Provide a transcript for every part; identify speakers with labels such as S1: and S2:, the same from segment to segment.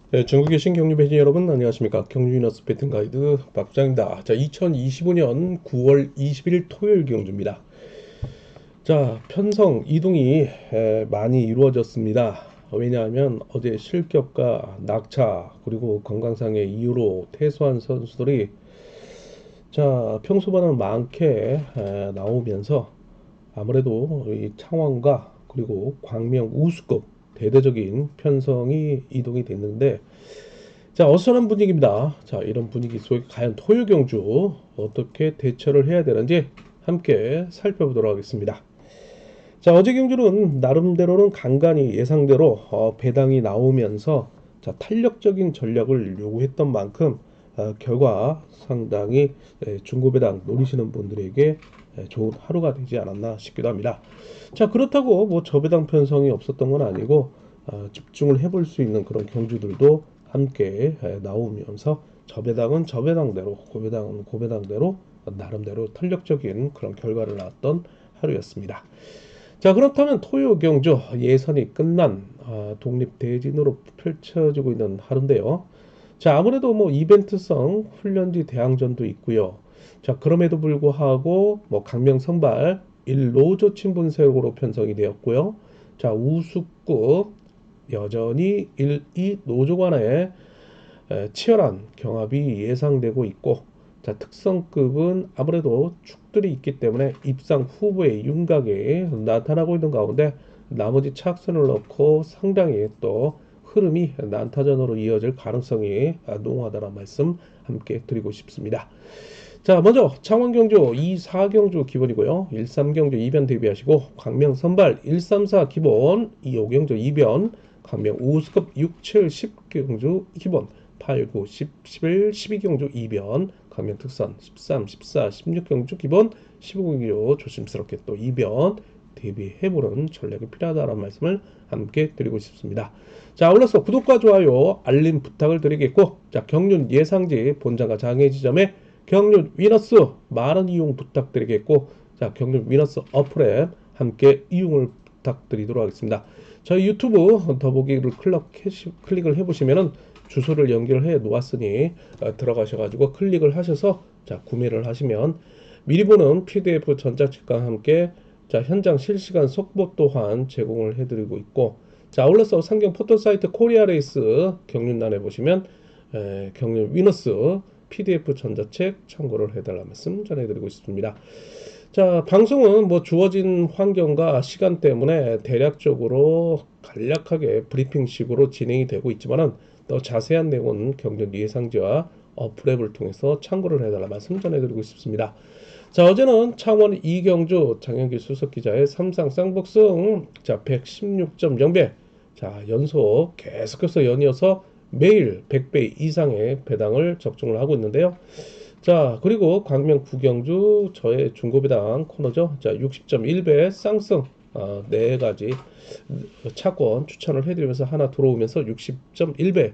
S1: 네, 전국의 신경유 배진 여러분 안녕하십니까. 경유인어스 배팅 가이드 박 부장입니다. 자, 2025년 9월 20일 토요일 경주입니다. 자, 편성 이동이 많이 이루어졌습니다. 왜냐하면 어제 실격과 낙차 그리고 건강상의 이유로 퇴소한 선수들이 평소보다는 많게 나오면서 아무래도 이 창원과 그리고 광명 우수급 대대적인 편성이 이동이 됐는데, 자, 어수선한 분위기입니다. 자, 이런 분위기 속에 과연 토요 경주 어떻게 대처를 해야 되는지 함께 살펴보도록 하겠습니다. 자, 어제 경주는 나름대로는 간간히 예상대로 배당이 나오면서 탄력적인 전략을 요구했던 만큼 결과 상당히 중고 배당 노리시는 분들에게 좋은 하루가 되지 않았나 싶기도 합니다. 자, 그렇다고 뭐 저배당 편성이 없었던 건 아니고 집중을 해볼 수 있는 그런 경주들도 함께 나오면서 저배당은 저배당대로 고배당은 고배당대로 나름대로 탄력적인 그런 결과를 낳았던 하루였습니다. 자, 그렇다면 토요 경주 예선이 끝난 독립대진으로 펼쳐지고 있는 하루인데요. 자, 아무래도 뭐 이벤트성 훈련지 대항전도 있고요. 자, 그럼에도 불구하고 뭐 강명 선발 1노조 친분세력으로 편성이 되었고요. 자, 우수급 여전히 1, 2 노조 간의 치열한 경합이 예상되고 있고, 자, 특성급은 아무래도 축들이 있기 때문에 입상 후보의 윤곽이 나타나고 있는 가운데 나머지 차선을 넣고 상당히 또 흐름이 난타전으로 이어질 가능성이 농후하다는 말씀 함께 드리고 싶습니다. 자, 먼저 창원경주 2, 4경주 기본이고요. 1, 3경주 2변 대비하시고 광명 선발 1, 3, 4 기본, 2, 5경주 2변, 광명 우수급 6, 7, 10경주 기본, 8, 9, 10, 11, 12경주 2변, 광명 특선 13, 14, 16경주 기본, 15경주 조심스럽게 또 2변 대비해보는 전략이 필요하다는 말씀을 함께 드리고 싶습니다. 자, 아울러서 구독과 좋아요, 알림 부탁을 드리겠고, 자, 경륜 예상지 본장과 장애 지점에 경륜 위너스 많은 이용 부탁드리겠고, 자, 경륜 위너스 어플에 함께 이용을 부탁드리도록 하겠습니다. 저희 유튜브 더보기를 클릭을 해보시면은 주소를 연결해 놓았으니 들어가셔가지고 클릭을 하셔서 자, 구매를 하시면 미리 보는 PDF 전자책과 함께 자, 현장 실시간 속보 또한 제공을 해드리고 있고, 자, 아울러서 상경 포털사이트 코리아레이스 경륜란에 보시면 경륜 위너스 PDF 전자책 참고를 해달라 말씀 전해드리고 싶습니다. 자, 방송은 뭐 주어진 환경과 시간 때문에 대략적으로 간략하게 브리핑식으로 진행이 되고 있지만은 더 자세한 내용은 경륜 예상지와 어플앱을 통해서 참고를 해달라 말씀 전해드리고 싶습니다. 자, 어제는 창원 이경주 장영기 수석기자의 삼상 쌍복승 자 116.0배 자 연속 계속해서 연이어서 매일 100배 이상의 배당을 적중을 하고 있는데요. 자, 그리고 광명 구경주 저의 중고배당 코너죠. 자, 60.1배 쌍승 네 가지 차권 추천을 해드리면서 하나 들어오면서 60.1배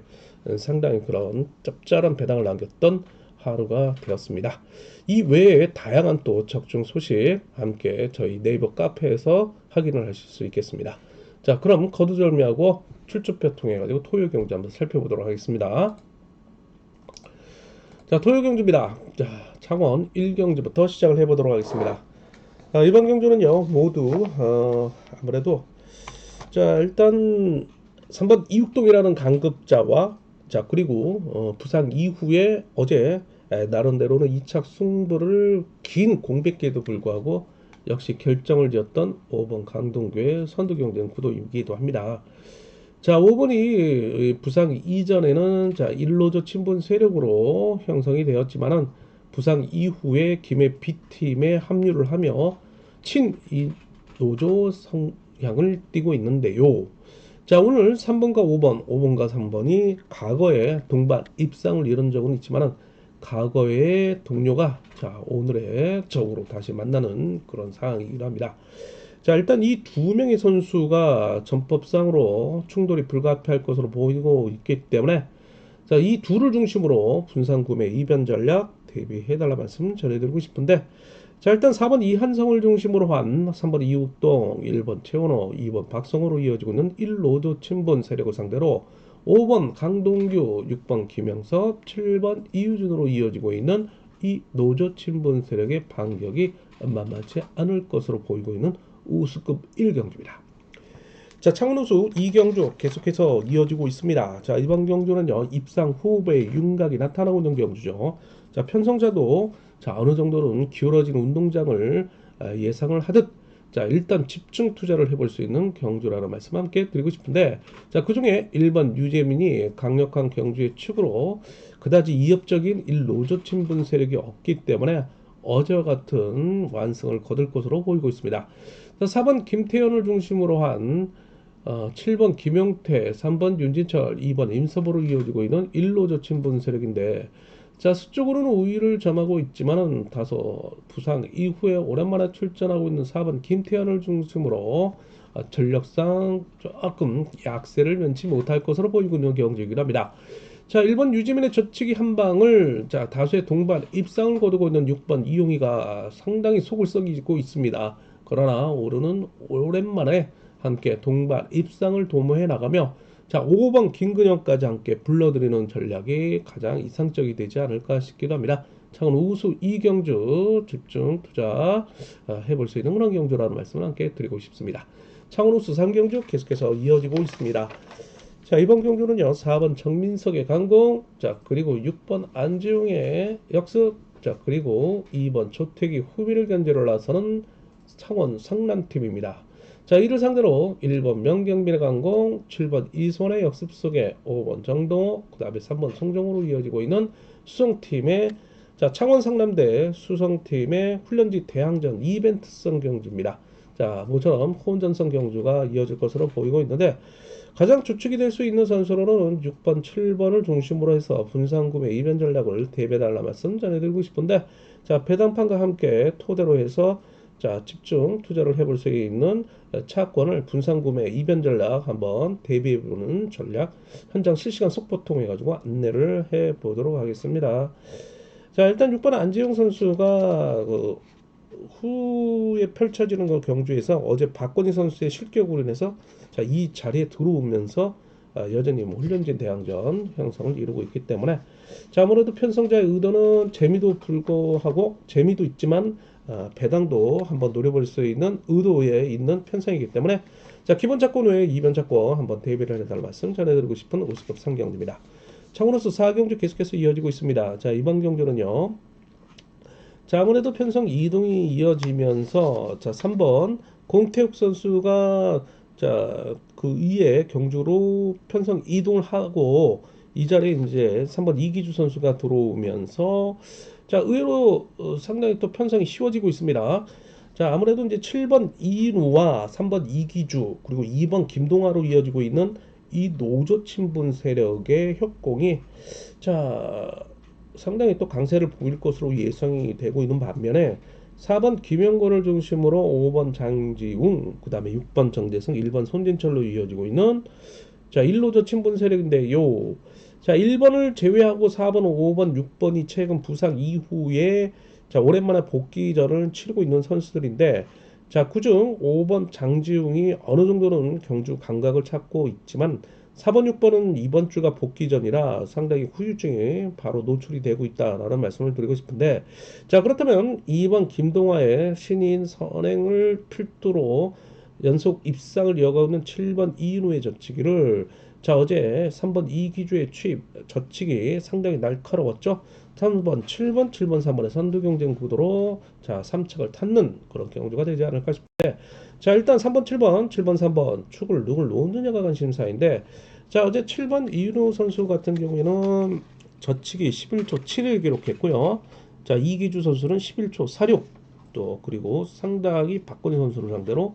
S1: 상당히 그런 짭짤한 배당을 남겼던 하루가 되었습니다. 이 외에 다양한 또 적중 소식 함께 저희 네이버 카페에서 확인을 하실 수 있겠습니다. 자, 그럼 거두절미하고 출조표 통해 가지고 토요 경주 한번 살펴보도록 하겠습니다. 자, 토요 경주입니다. 자, 창원 1경주부터 시작을 해보도록 하겠습니다. 이번 경주는요 모두 아무래도 자, 일단 3번 이육동이라는 강급자와 자, 그리고 부상 이후에 어제 나름대로는 2차 승부를 긴 공백기에도 불구하고 역시 결정을 지었던 5번 강동구의 선두경쟁 구도이기도 합니다. 자, 5번이 부상 이전에는 자, 1노조 친분 세력으로 형성이 되었지만은 부상 이후에 김해 B팀에 합류를 하며 친 2노조 성향을 띠고 있는데요. 자, 오늘 3번과 5번, 5번과 3번이 과거에 동반 입상을 이룬 적은 있지만은 과거의 동료가 자, 오늘의 적으로 다시 만나는 그런 상황이기도 합니다. 자, 일단 이 두 명의 선수가 전법상으로 충돌이 불가피할 것으로 보이고 있기 때문에 자, 이 둘을 중심으로 분산 구매 이변 전략 대비해달라 말씀 전해드리고 싶은데, 자, 일단 4번 이한성을 중심으로 한 3번 이욱동, 1번 최원호, 2번 박성호로 이어지고 있는 1로드 친분 세력을 상대로 5번 강동규, 6번 김영섭, 7번 이유준으로 이어지고 있는 이 노조 친분 세력의 반격이 만만치 않을 것으로 보이고 있는 우수급 1경주입니다. 자, 창원우수 2경주 계속해서 이어지고 있습니다. 자, 이번 경주는요, 입상 후보의 윤곽이 나타나고 있는 경주죠. 자, 편성자도 자, 어느 정도는 기울어진 운동장을 예상을 하듯 자, 일단 집중 투자를 해볼 수 있는 경주라는 말씀 함께 드리고 싶은데, 자, 그 중에 1번 유재민이 강력한 경주의 축으로 그다지 이협적인 노조 친분 세력이 없기 때문에 어제와 같은 완승을 거둘 것으로 보이고 있습니다. 자, 4번 김태현을 중심으로 한 7번 김용태, 3번 윤진철, 2번 임서보로 이어지고 있는 일노조 친분 세력인데, 자, 수적으로는 우위를 점하고 있지만은 다소 부상 이후에 오랜만에 출전하고 있는 4번 김태현을 중심으로 전력상 조금 약세를 면치 못할 것으로 보이고 있는 경기이긴 합니다. 자, 1번 유지민의 젖히기 한 방을 자, 다수의 동반 입상을 거두고 있는 6번 이용희가 상당히 속을 썩이고 있습니다. 그러나 오르는 오랜만에 함께 동반 입상을 도모해 나가며 자, 5번 김근영까지 함께 불러들이는 전략이 가장 이상적이 되지 않을까 싶기도 합니다. 창원 우수 이경주 집중 투자 해볼 수 있는 그런 경주라는 말씀을 함께 드리고 싶습니다. 창원 우수 3경주 계속해서 이어지고 있습니다. 자, 이번 경주는요, 4번 정민석의 강공, 자, 그리고 6번 안지용의 역습, 자, 그리고 2번 조택이 후비를 견제로 나서는 창원 성남팀입니다. 자, 이를 상대로 1번 명경빈의 강공, 7번 이손의 역습 속에 5번 정동호, 그 다음에 3번 송정호로 이어지고 있는 수성팀의 자, 창원 상남대 수성팀의 훈련지 대항전 이벤트성 경주입니다. 자, 모처럼 호전성 경주가 이어질 것으로 보이고 있는데, 가장 주축이 될 수 있는 선수로는 6번, 7번을 중심으로 해서 분산구매 이변 전략을 대배달라 말씀 전해드리고 싶은데, 자, 배당판과 함께 토대로 해서 자, 집중 투자를 해볼 수 있는 차권을 분산구매 이변 전략 한번 대비해보는 전략 현장 실시간 속보 통해 가지고 안내를 해보도록 하겠습니다. 자, 일단 6번 안지용 선수가 그 후에 펼쳐지는 그 경주에서 어제 박건희 선수의 실격으로 인해서 자, 이 자리에 들어오면서 여전히 뭐 훈련진 대항전 형성을 이루고 있기 때문에 자, 아무래도 편성자의 의도는 재미도 불구하고 재미도 있지만 배당도 한번 노려볼 수 있는 의도에 있는 편성이기 때문에 자, 기본 차권 외에 이변 차권 한번 대비를 해달라는 말씀 전해드리고 싶은 우수급 3경주입니다. 창원호수 4경주 계속해서 이어지고 있습니다. 자, 이번 경주는요, 자, 아무래도 편성 이동이 이어지면서 자, 3번 공태욱 선수가 자, 그 이에 경주로 편성 이동을 하고 이 자리에 이제 3번 이기주 선수가 들어오면서 자, 의외로 상당히 또 편성이 쉬워지고 있습니다. 자, 아무래도 이제 7번 이인우와 3번 이기주 그리고 2번 김동아로 이어지고 있는 이 노조 친분 세력의 협공이 자, 상당히 또 강세를 보일 것으로 예상이 되고 있는 반면에 4번 김영권을 중심으로 5번 장지웅, 그 다음에 6번 정재승, 1번 손진철로 이어지고 있는 자, 1노조 친분 세력인데요. 자, 1번을 제외하고 4번, 5번, 6번이 최근 부상 이후에 자, 오랜만에 복귀전을 치르고 있는 선수들인데 자, 그중 5번 장지웅이 어느 정도는 경주 감각을 찾고 있지만 4번, 6번은 이번 주가 복귀전이라 상당히 후유증이 바로 노출이 되고 있다라는 말씀을 드리고 싶은데 자, 그렇다면 2번 김동화의 신인 선행을 필두로 연속 입상을 이어가고 있는 7번 이인우의 젖히기를 자, 어제 3번 이기주의 취입 젖히기 상당히 날카로웠죠. 3번, 7번, 7번, 3번의 선두 경쟁 구도로 자, 3척을 탔는 그런 경주가 되지 않을까 싶은데 자, 일단 3번, 7번, 7번, 3번 축을 누굴 놓느냐가 관심사인데 자, 어제 7번 이윤호 선수 같은 경우에는 젖히기 11초 7을 기록했고요. 자, 이기주 선수는 11초 46 또 그리고 상당히 박건희 선수를 상대로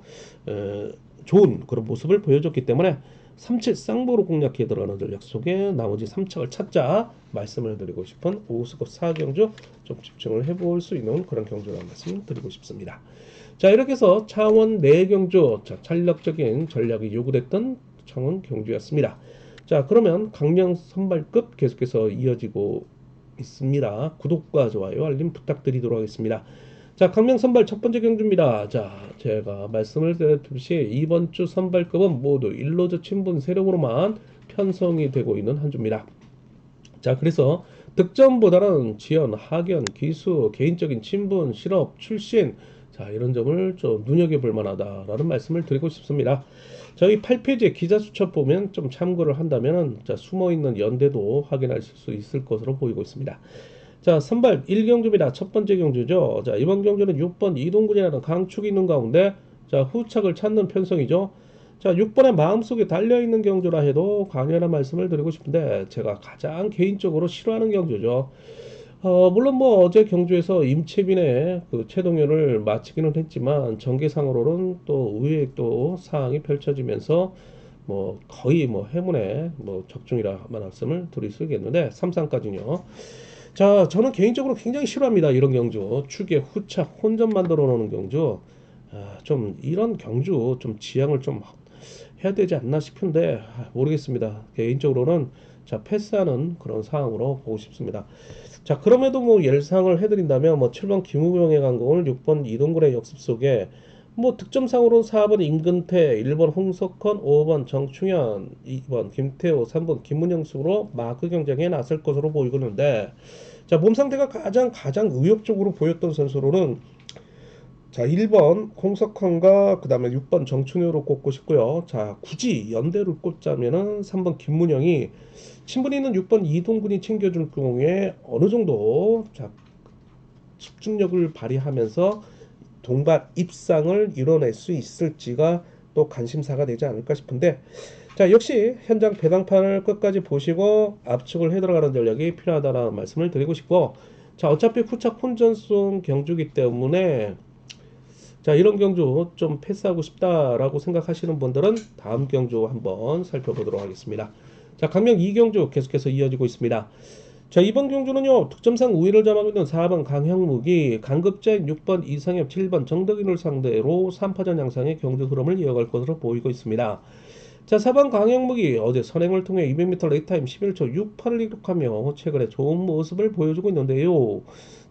S1: 좋은 그런 모습을 보여줬기 때문에 3칠 쌍보로 공략해 들어가는 전략 속에 나머지 3척을 찾자 말씀을 드리고 싶은 오수급 4경주 좀 집중을 해볼 수 있는 그런 경주라는 말씀 드리고 싶습니다. 자, 이렇게 해서 창원 4경주 자, 전략적인 전략이 요구됐던 창원 경주였습니다. 자, 그러면 강명 선발급 계속해서 이어지고 있습니다. 구독과 좋아요 알림 부탁드리도록 하겠습니다. 자, 강명 선발 첫 번째 경주입니다. 자, 제가 말씀을 드렸듯이 이번 주 선발급은 모두 일로저 친분 세력으로만 편성이 되고 있는 한 주입니다. 자, 그래서 득점보다는 지연, 학연, 기수, 개인적인 친분, 실업, 출신, 자, 이런 점을 좀 눈여겨볼 만하다라는 말씀을 드리고 싶습니다. 저희 8페이지에 기자 수첩 보면 좀 참고를 한다면 자, 숨어있는 연대도 확인할 수 있을 것으로 보이고 있습니다. 자, 선발 1경주입니다. 첫 번째 경주죠. 자, 이번 경주는 6번 이동군이라는 강축이 있는 가운데 자, 후착을 찾는 편성이죠. 자, 6번의 마음속에 달려있는 경주라 해도 강연한 말씀을 드리고 싶은데 제가 가장 개인적으로 싫어하는 경주죠. 물론 뭐 어제 경주에서 임채빈의 그 최동현을 마치기는 했지만 전개상으로는 또 의외의 또 사항이 펼쳐지면서 뭐 거의 뭐 행운의 뭐 적중이라 말씀을 드릴 수 있겠는데 3상까지는요. 자, 저는 개인적으로 굉장히 싫어합니다. 이런 경주. 축에 후착 혼전 만들어 놓는 경주. 좀 이런 경주 좀 지양을 좀 해야 되지 않나 싶은데 모르겠습니다. 개인적으로는 자, 패스하는 그런 상황으로 보고 싶습니다. 자, 그럼에도 뭐 예상을 해드린다면 뭐 7번 김우병의 강공을 6번 이동근의 역습 속에 뭐 득점상으로 4번 임근태, 1번 홍석헌, 5번 정충현, 2번 김태호, 3번 김문영 수로 마크 경쟁에 나설 것으로 보이고 있는데 자, 몸 상태가 가장 의욕적으로 보였던 선수로는 자, 1번 홍석헌과 그다음에 6번 정충효로 꼽고 싶고요. 자, 굳이 연대를 꼽자면은 3번 김문영이 친분이 있는 6번 이동근이 챙겨줄 경우에 어느 정도 자, 집중력을 발휘하면서 동반 입상을 이뤄낼 수 있을지가 또 관심사가 되지 않을까 싶은데 자, 역시 현장 배당판을 끝까지 보시고 압축을 해 들어가는 전략이 필요하다는 말씀을 드리고 싶고 자, 어차피 후착 혼전송 경주기 때문에 자, 이런 경주 좀 패스하고 싶다라고 생각하시는 분들은 다음 경주 한번 살펴보도록 하겠습니다. 자, 강명 2경주 계속해서 이어지고 있습니다. 자, 이번 경주는요, 득점상 우위를 점하고 있는 4번 강형묵이 강급자인 6번 이상엽, 7번 정덕인을 상대로 3파전 양상의 경주 흐름을 이어갈 것으로 보이고 있습니다. 자, 4번 강형묵이 어제 선행을 통해 200m 레이타임 11초 68을 기록하며 최근에 좋은 모습을 보여주고 있는데요.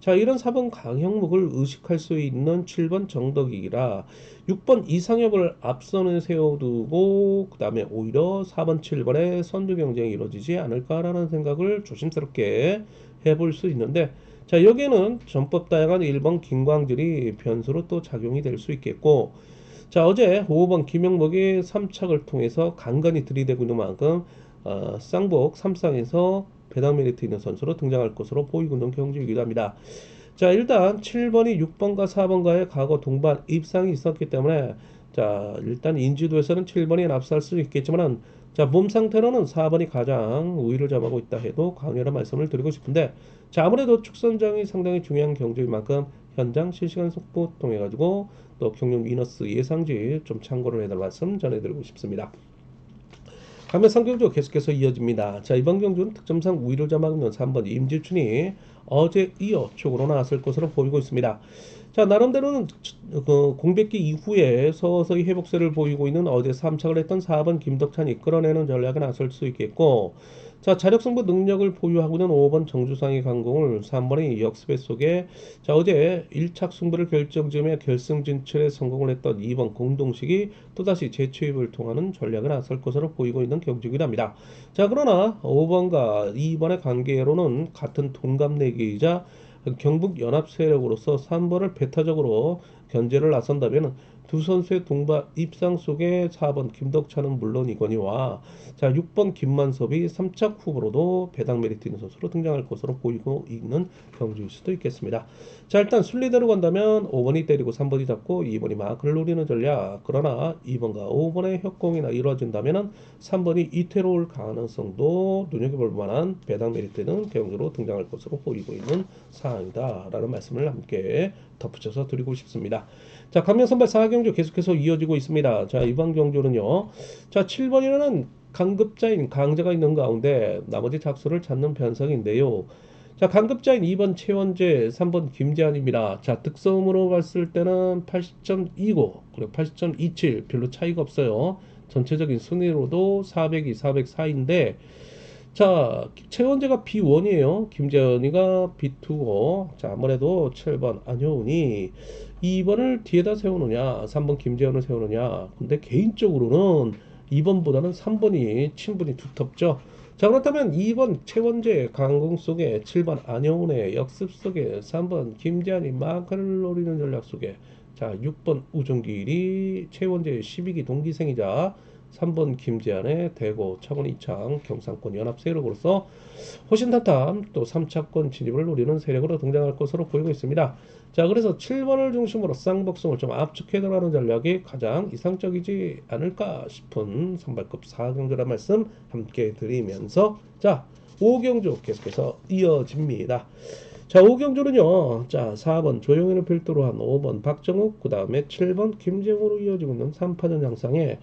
S1: 자, 이런 4번 강형묵을 의식할 수 있는 7번 정덕이라 6번 이상엽을 앞선에 세워두고 그 다음에 오히려 4번 7번의 선두 경쟁이 이루어지지 않을까라는 생각을 조심스럽게 해볼 수 있는데 자, 여기에는 전법 다양한 1번 김광길이 변수로 또 작용이 될 수 있겠고 자, 어제 5번 김영복이 3착을 통해서 간간히 들이대고 있는 만큼 쌍복 3상에서 배당 메리트 있는 선수로 등장할 것으로 보이고 있는 경주이기도 합니다. 자, 일단 7번이 6번과 4번과의 과거 동반 입상이 있었기 때문에 자, 일단 인지도에서는 7번이 앞설 수 있겠지만 자, 몸 상태로는 4번이 가장 우위를 점하고 있다 해도 강렬한 말씀을 드리고 싶은데 자, 아무래도 축선장이 상당히 중요한 경주인 만큼 현장 실시간 속보 통해 가지고 또 경륜 위너스 예상지 좀 참고를 해달 말씀 전해드리고 싶습니다. 가면 상경주 계속해서 이어집니다. 자, 이번 경주는 득점상 우위를 점하고 있는 3번 임지춘이 어제 이어 쪽으로 나왔을 것으로 보이고 있습니다. 자, 나름대로는 그 공백기 이후에 서서히 회복세를 보이고 있는 어제 3착을 했던 4번 김덕찬이 끌어내는 전략에 나설 수 있겠고 자, 자력승부 능력을 보유하고 있는 5번 정주상의 강공을 3번의 역습배 속에 자, 어제 1착 승부를 결정지으며 결승 진출에 성공을 했던 2번 공동식이 또다시 재취입을 통하는 전략을 나설 것으로 보이고 있는 경주이긴 합니다. 자, 그러나 5번과 2번의 관계로는 같은 동갑내기이자 경북 연합 세력으로서 3번을 배타적으로 견제를 나선다면 두 선수의 동반 입상 속에 4번 김덕찬은 물론이거니와 자 6번 김만섭이 3착 후보로도 배당 메리트 있는 선수로 등장할 것으로 보이고 있는 경주일 수도 있겠습니다. 자, 일단 순리대로 간다면 5번이 때리고 3번이 잡고 2번이 마크를 노리는 전략. 그러나 2번과 5번의 협공이나 이루어진다면 3번이 이태로울 가능성도 눈여겨볼 만한 배당 메리트 있는 경주로 등장할 것으로 보이고 있는 사항이다 라는 말씀을 함께 덧붙여서 드리고 싶습니다. 자, 강명 선발 4경주 계속해서 이어지고 있습니다. 자, 이번 경주는요. 자, 7번이라는 강급자인 강자가 있는 가운데 나머지 작수를 찾는 편성인데요. 자, 강급자인 2번 최원재, 3번 김재환입니다. 자, 득점으로 봤을 때는 80.29, 그리고 80.27 별로 차이가 없어요. 전체적인 순위로도 402, 404인데 자, 최원재가 B1이에요. 김재현이가 B2고 자, 아무래도 7번 안효은이 2번을 뒤에다 세우느냐 3번 김재현을 세우느냐 근데 개인적으로는 2번보다는 3번이 친분이 두텁죠. 자, 그렇다면 2번 최원재 강공 속에 7번 안영훈의 역습 속에 3번 김재한이 마크를 노리는 전략 속에 자 6번 우종길이 최원재의 12기 동기생이자 3번 김재한의 대구 창원 이창 경상권 연합 세력으로서 호신탄탄 또 3차권 진입을 노리는 세력으로 등장할 것으로 보이고 있습니다. 자, 그래서 7번을 중심으로 쌍복승을 좀 압축해 들어가는 전략이 가장 이상적이지 않을까 싶은 선발급 4경주란 말씀 함께 드리면서 자, 5경주 계속해서 이어집니다. 자, 5경주는요. 자, 4번 조용현을 필두로 한 5번 박정욱, 그 다음에 7번 김재호로 이어지고 있는 3파전 양상에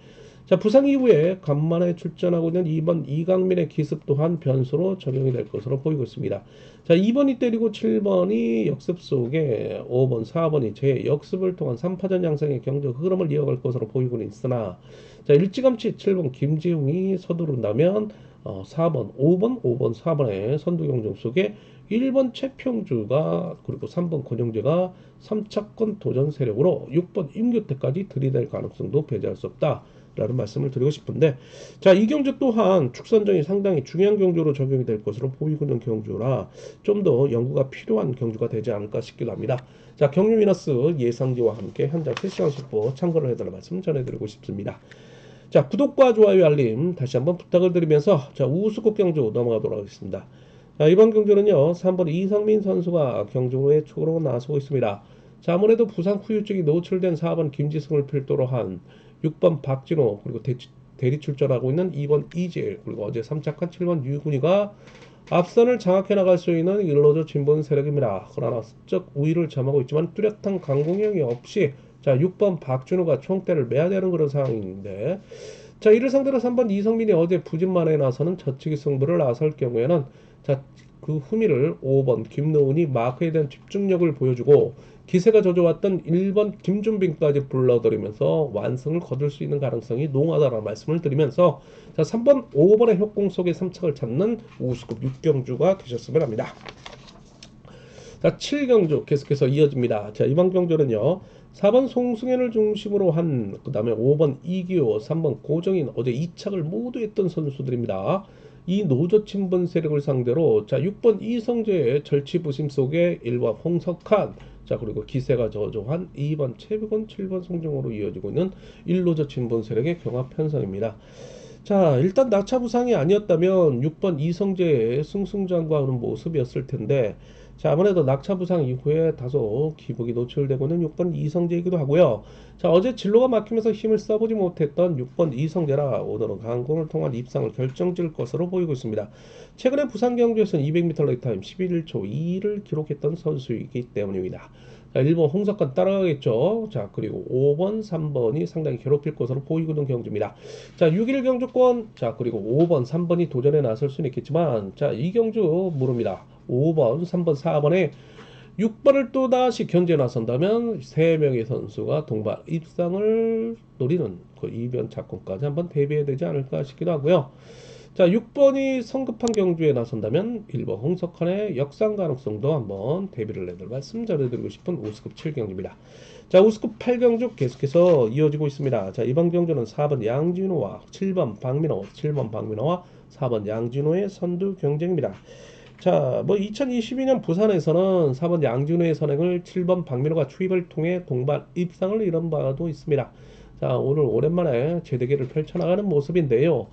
S1: 자, 부상 이후에 간만에 출전하고 있는 2번 이강민의 기습 또한 변수로 적용이 될 것으로 보이고 있습니다. 자, 2번이 때리고 7번이 역습 속에 5번, 4번이 재역습을 통한 3파전 양상의 경적 흐름을 이어갈 것으로 보이고는 있으나 자, 일찌감치 7번 김지웅이 서두른다면 4번, 5번, 5번, 4번의 선두 경쟁 속에 1번 최평주가 그리고 3번 권영재가 3차권 도전 세력으로 6번 임교태까지 들이댈 가능성도 배제할 수 없다. 라는 말씀을 드리고 싶은데 자, 이 경주 또한 축선전이 상당히 중요한 경주로 적용이 될 것으로 보이고 있는 경주라 좀 더 연구가 필요한 경주가 되지 않을까 싶기도 합니다. 자, 경유 위너스 예상지와 함께 현장 실시간 속보 참고를 해달라는 말씀 전해드리고 싶습니다. 자, 구독과 좋아요 알림 다시 한번 부탁을 드리면서 자, 우수국 경주 넘어가도록 하겠습니다. 자, 이번 경주는요 3번 이성민 선수가 경주로의 축으로 나서고 있습니다. 자, 아무래도 부상 후유증이 노출된 4번 김지승을 필두로 한 6번 박진호 그리고 대리 출전하고 있는 2번 이재일 그리고 어제 3착한 7번 유군이가 앞선을 장악해 나갈 수 있는 일로저 진본 세력입니다. 그러나 수적 우위를 점하고 있지만 뚜렷한 강공력이 없이 자 6번 박진호가 총대를 매야 되는 그런 상황인데 자, 이를 상대로 3번 이성민이 어제 부진만에 나서는 저치기 승부를 나설 경우에는 자, 그 후미를 5번 김노은이 마크에 대한 집중력을 보여주고 기세가 젖어왔던 1번 김준빈까지 불러들이면서 완승을 거둘 수 있는 가능성이 농하다라는 말씀을 드리면서 자, 3번 5번의 협공 속에 3착을 찾는 우수급 6경주가 되셨으면 합니다. 자, 7경주 계속해서 이어집니다. 자, 이번 경주는요 4번 송승현을 중심으로 한 그 다음에 5번 이기호 3번 고정인 어제 2착을 모두 했던 선수들입니다. 이 노조친분 세력을 상대로 자 6번 이성재의 절치부심 속에 1번 홍석한 자 그리고 기세가 저조한 2번 최백원 7번 송정호로 이어지고 있는 1노조 친분 세력의 경합 편성입니다. 자, 일단 낙차 부상이 아니었다면 6번 이성재의 승승장구하는 모습이었을 텐데 자, 아무래도 낙차 부상 이후에 다소 기복이 노출되고는 6번 이성재이기도 하고요. 자, 어제 진로가 막히면서 힘을 써보지 못했던 6번 이성재라 오늘은 강공을 통한 입상을 결정질 것으로 보이고 있습니다. 최근에 부산 경주에서는 200m 레이타임 11초 2를 기록했던 선수이기 때문입니다. 자, 1번 홍석관 따라가겠죠. 자, 그리고 5번, 3번이 상당히 괴롭힐 것으로 보이고 있는 경주입니다. 자, 6일 경주권, 자, 그리고 5번, 3번이 도전에 나설 수는 있겠지만, 자, 이 경주 모릅니다. 5번, 3번, 4번에 6번을 또다시 견제에 나선다면 3명의 선수가 동반 입상을 노리는 그 이변 차권까지 한번 대비해야 되지 않을까 싶기도 하고요. 자, 6번이 성급한 경주에 나선다면 1번 홍석환의 역상 가능성도 한번 대비를 해둘 말씀 전해드리고 싶은 우스급 7경주입니다. 자, 우스급 8경주 계속해서 이어지고 있습니다. 자, 이번 경주는 4번 양진호와 7번 박민호와 4번 양진호의 선두 경쟁입니다. 자, 뭐 2022년 부산에서는 4번 양진호의 선행을 7번 박민호가 추입을 통해 동반 입상을 이룬 바도 있습니다. 자, 오늘 오랜만에 재대결을 펼쳐나가는 모습인데요.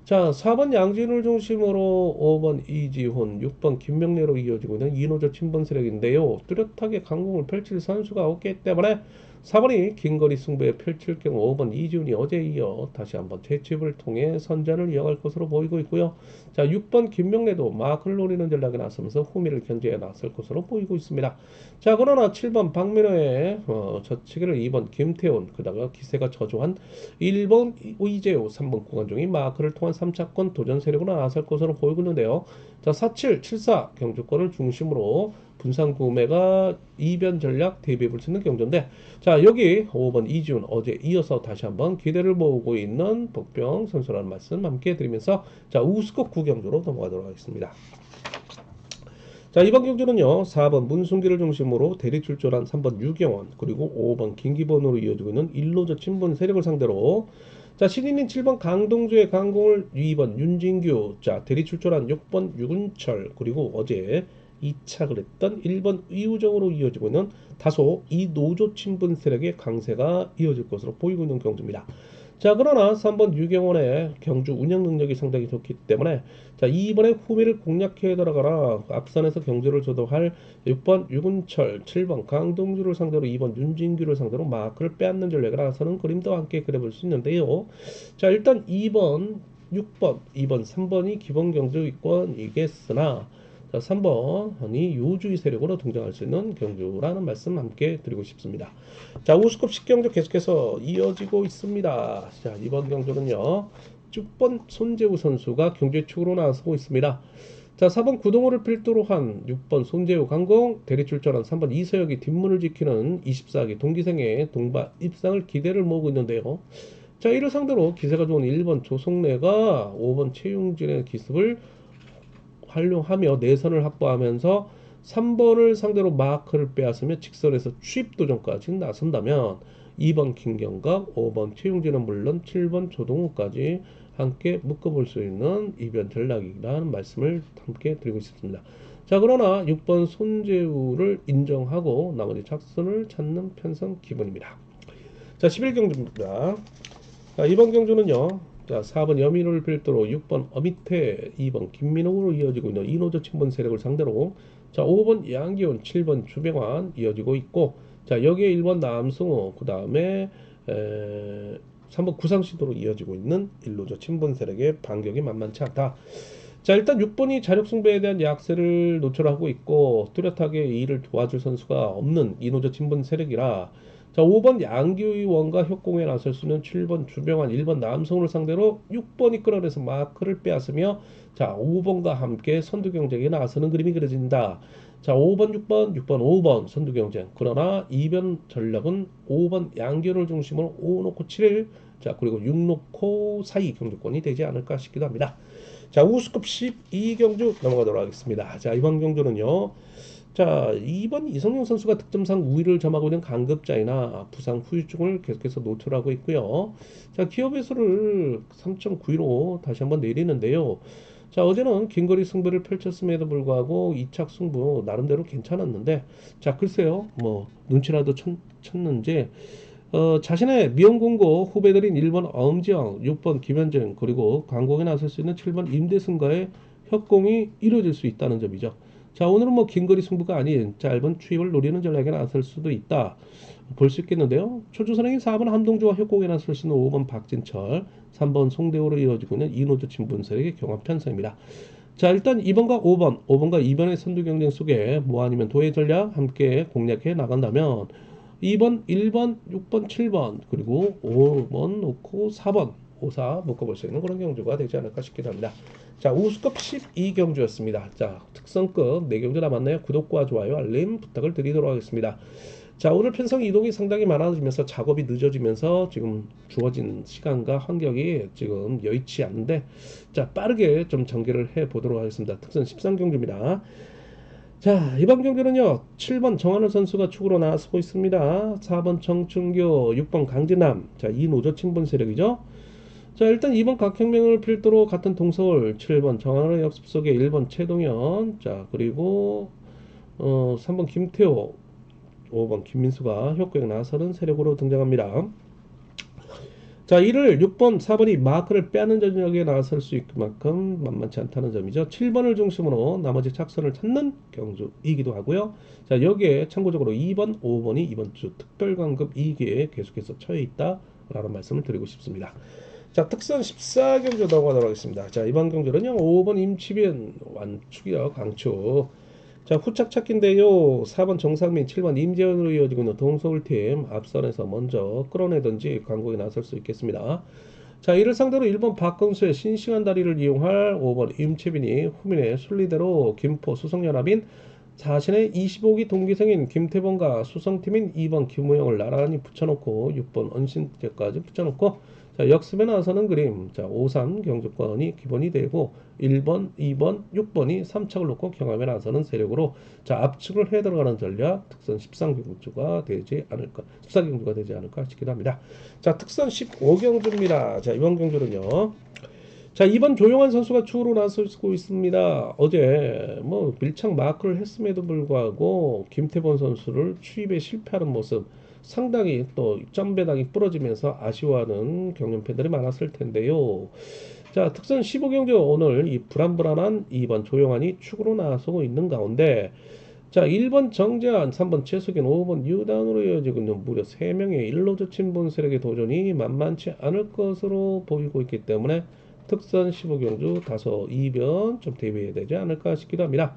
S1: 자, 4번 양진을 중심으로 5번 이지훈, 6번 김명래로 이어지고 있는 이노조 친분 세력인데요. 뚜렷하게 강공을 펼칠 선수가 없기 때문에 4번이 긴거리 승부에 펼칠 경우 5번 이지훈이 어제 이어 다시 한번 재집을 통해 선전을 이어갈 것으로 보이고 있고요. 자, 6번 김명래도 마크를 노리는 전략에 나서면서 후미를 견제해 나설 것으로 보이고 있습니다. 자, 그러나 7번 박민호의 저치기를 2번 김태훈, 그다가 기세가 저조한 1번 이재호, 3번 구간종이 마크를 통한 3차권 도전 세력으로 나설 것으로 보이고 있는데요. 자, 47, 74 경주권을 중심으로 분산 구매가 이변 전략 대비해 볼 수 있는 경주인데 자, 여기 5번 이지훈 어제 이어서 다시 한번 기대를 모으고 있는 복병 선수라는 말씀 함께 해드리면서 자, 우스컵 9경주로 넘어가도록 하겠습니다. 자, 이번 경주는요 4번 문순기를 중심으로 대리 출전한 3번 유경원 그리고 5번 김기범으로 이어지고 있는 1노조 친분 세력을 상대로 자, 신인인 7번 강동주의 강공을 2번 윤진규, 자, 대리 출전한 6번 유근철, 그리고 어제 이착을 했던 1번 이우정으로 이어지고 있는 다소 이 노조 친분 세력의 강세가 이어질 것으로 보이고 있는 경주입니다. 자, 그러나 3번 유경원의 경주 운영 능력이 상당히 좋기 때문에 자, 2번의 후미를 공략해 들어가라. 앞선에서 경주를 주도할 6번 유근철, 7번 강동주를 상대로 2번 윤진규를 상대로 마크를 빼앗는 전략을 나서는 그림도 함께 그려볼 수 있는데요. 자, 일단 2번, 6번, 2번, 3번이 기본 경주권이겠으나 자, 3번이 요주의 세력으로 등장할 수 있는 경주라는 말씀 함께 드리고 싶습니다. 자, 우수급 10경주 계속해서 이어지고 있습니다. 자, 이번 경주는요. 6번 손재우 선수가 경주의 축으로 나서고 있습니다. 자, 4번 구동호를 필두로 한 6번 손재우 강공, 대리 출전한 3번 이서혁이 뒷문을 지키는 24기 동기생의 동반 입상을 기대를 모으고 있는데요. 자, 이를 상대로 기세가 좋은 1번 조성래가 5번 최용진의 기습을 활용하며 내선을 확보하면서 3번을 상대로 마크를 빼앗으며 직선에서 추입 도전까지 나선다면 2번 김경각, 5번 최용진은 물론 7번 조동우까지 함께 묶어볼 수 있는 이변 전략이라는 말씀을 함께 드리고 싶습니다. 자, 그러나 6번 손재우를 인정하고 나머지 작선을 찾는 편성 기분입니다. 자, 11경주입니다. 자, 이번 경주는요. 자, 4번 여민호를 필두로 6번 어미태, 2번 김민호로 이어지고 있는 이노조 친분 세력을 상대로 자, 5번 양기훈, 7번 주병환 이어지고 있고 자, 여기에 1번 남승호, 그 다음에 3번 구상시도로 이어지고 있는 일노조 친분 세력의 반격이 만만치 않다. 자, 일단 6번이 자력 승부에 대한 약세를 노출하고 있고 뚜렷하게 이를 도와줄 선수가 없는 이노조 친분 세력이라 자, 5번 양규원과 협공에 나설 수는 7번 주병환, 1번 남성을 상대로 6번이 끌어내서 마크를 빼앗으며 자, 5번과 함께 선두 경쟁에 나서는 그림이 그려진다. 자, 5번, 6번, 6번, 5번 선두 경쟁. 그러나 이변 전략은 5번 양규를 중심으로 5 놓고 7일, 자, 그리고 6 놓고 4위 경주권이 되지 않을까 싶기도 합니다. 자, 우수급 12경주 넘어가도록 하겠습니다. 자, 이번 경주는요. 자, 2번 이성용 선수가 득점상 우위를 점하고 있는 강급자이나 부상 후유증을 계속해서 노출하고 있고요. 자, 기업에서를 3.92로 다시 한번 내리는데요. 자, 어제는 긴거리 승부를 펼쳤음에도 불구하고 2착 승부 나름대로 괜찮았는데 자, 글쎄요. 뭐 눈치라도 쳤는지 자신의 미용공고 후배들인 1번 엄지영, 6번 김현정, 그리고 강공에 나설 수 있는 7번 임대승과의 협공이 이루어질 수 있다는 점이죠. 자, 오늘은 뭐 긴거리 승부가 아닌 짧은 추입을 노리는 전략에 나설 수도 있다. 볼 수 있겠는데요. 초주선행인 4번 함동주와 협공에 나설 수 있는 5번 박진철, 3번 송대호로 이어지고 있는 이노조 친분세력의 경합 편성입니다. 자, 일단 2번과 5번과 2번의 선두 경쟁 속에 뭐 아니면 도의 전략 함께 공략해 나간다면 2번, 1번, 6번, 7번 그리고 5번 놓고 4번 5, 4 묶어볼 수 있는 그런 경주가 되지 않을까 싶기도 합니다. 자, 우수급 12경주였습니다. 자, 특성급 4경주 남았네요. 구독과 좋아요, 알림 부탁을 드리도록 하겠습니다. 자, 오늘 편성 이동이 상당히 많아지면서 작업이 늦어지면서 지금 주어진 시간과 환경이 지금 여의치 않은데 자, 빠르게 좀 전개를 해 보도록 하겠습니다. 특선 13경주입니다. 자, 이번 경기는요. 7번 정한우 선수가 축으로 나서고 있습니다. 4번 정춘교, 6번 강진남. 자, 이 노조 친분 세력이죠. 자, 일단 2번 각혁명을 필두로 같은 동서울, 7번 정한우의 역습 속에 1번 최동현. 자, 그리고 3번 김태호, 5번 김민수가 협곡에 나서는 세력으로 등장합니다. 자, 이를 6번, 4번이 마크를 빼앗는 전략에 나설 수 있을 만큼 만만치 않다는 점이죠. 7번을 중심으로 나머지 착선을 찾는 경주이기도 하고요. 자, 여기에 참고적으로 2번, 5번이 이번 주 특별강급 2기에 계속해서 처해 있다라는 말씀을 드리고 싶습니다. 자, 특선 14경주 넘어가도록 하겠습니다. 자, 이번 경주는요. 5번 임치빈 완축이요. 강축. 자, 후착 찾기인데요. 4번 정상민, 7번 임재현으로 이어지고 있는 동서울팀 앞선에서 먼저 끌어내든지 광고에 나설 수 있겠습니다. 자, 이를 상대로 1번 박건수의 싱싱한 다리를 이용할 5번 임채빈이 후민의 순리대로 김포 수성연합인 자신의 25기 동기생인 김태범과 수성팀인 2번 김우영을 나란히 붙여놓고 6번 언신제까지 붙여놓고 자, 역습에 나서는 그림. 자, 5, 3 경주권이 기본이 되고 1번, 2번, 6번이 3착을 놓고 경합에 나서는 세력으로 자, 압축을 해 들어가는 전략 특선 13경주가 되지 않을까, 14경주가 되지 않을까 싶기도 합니다. 자, 특선 15경주입니다. 자, 이번 경주는요. 자, 2번 조용한 선수가 추후로 나서고 있습니다. 어제 뭐 밀착 마크를 했음에도 불구하고 김태범 선수를 추입에 실패하는 모습 상당히 또 점배당이 부러지면서 아쉬워하는 경연 팬들이 많았을 텐데요. 자, 특선 15경주 오늘 이 불안불안한 2번 조용한이 축으로 나서고 있는 가운데 자, 1번 정재환, 3번 최석현, 5번 유단으로 이어지고 있는 무려 3명의 일로저 친분 세력의 도전이 만만치 않을 것으로 보이고 있기 때문에 특선 15경주 다소 이변 좀 대비해야 되지 않을까 싶기도 합니다.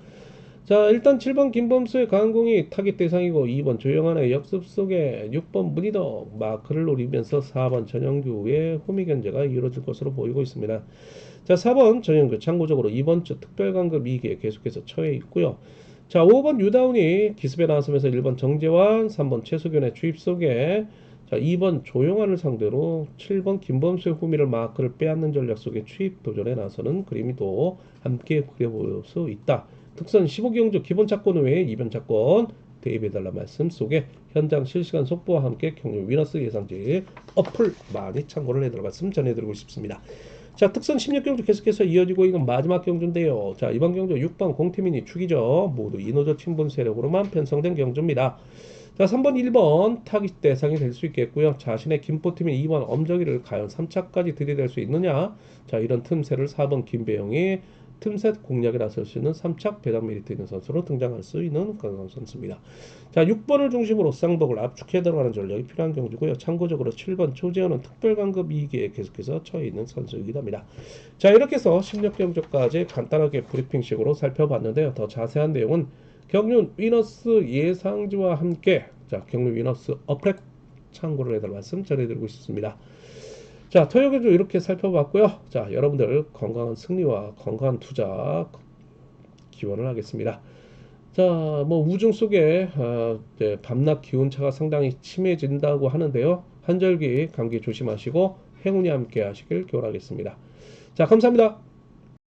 S1: 자, 일단 7번 김범수의 강공이 타깃 대상이고 2번 조영환의 역습 속에 6번 문희덕 마크를 노리면서 4번 전영규의 호미 견제가 이루어질 것으로 보이고 있습니다. 자, 4번 전영규 참고적으로 2번 주 특별강급 2기에 계속해서 처해 있고요. 자, 5번 유다운이 기습에 나서면서 1번 정재환, 3번 최수견의 추입 속에 자, 2번 조용환을 상대로 7번 김범수의 후미를 마크를 빼앗는 전략 속에 추입 도전에 나서는 그림이 또 함께 그려볼 수 있다. 특선 15경주 기본 차권 외에 이변 차권 대입해달라 말씀 속에 현장 실시간 속보와 함께 경유 위너스 예상지 어플 많이 참고를 해달라 말씀 전해드리고 싶습니다. 자, 특선 16경주 계속해서 이어지고 있는 마지막 경주인데요. 자, 이번 경주 6번 공태민이 축이죠. 모두 이노저 친분 세력으로만 편성된 경주입니다. 자, 3번, 1번 타깃 대상이 될 수 있겠고요. 자신의 김포팀인 2번 엄정이를 과연 3차까지 들이댈 수 있느냐. 자, 이런 틈새를 4번 김배영이 틈새 공략에 나설 수 있는 3착 배당 메리트 있는 선수로 등장할 수 있는 강강 선수입니다. 자, 6번을 중심으로 쌍복을 압축해 들어가는 전략이 필요한 경주고요. 참고적으로 7번 조재현은 특별강급 2기에 계속해서 처해 있는 선수이기도 합니다. 자, 이렇게 해서 16경주까지 간단하게 브리핑식으로 살펴봤는데요. 더 자세한 내용은 경륜 위너스 예상지와 함께 자, 경륜 위너스 어플 참고를 해달 말씀 전해드리고 있습니다. 자, 토요일도 이렇게 살펴봤고요. 자, 여러분들 건강한 승리와 건강한 투자 기원을 하겠습니다. 자, 뭐 우중 속에 밤낮 기온차가 상당히 심해진다고 하는데요. 한절기 감기 조심하시고 행운이 함께 하시길 기원하겠습니다. 자, 감사합니다.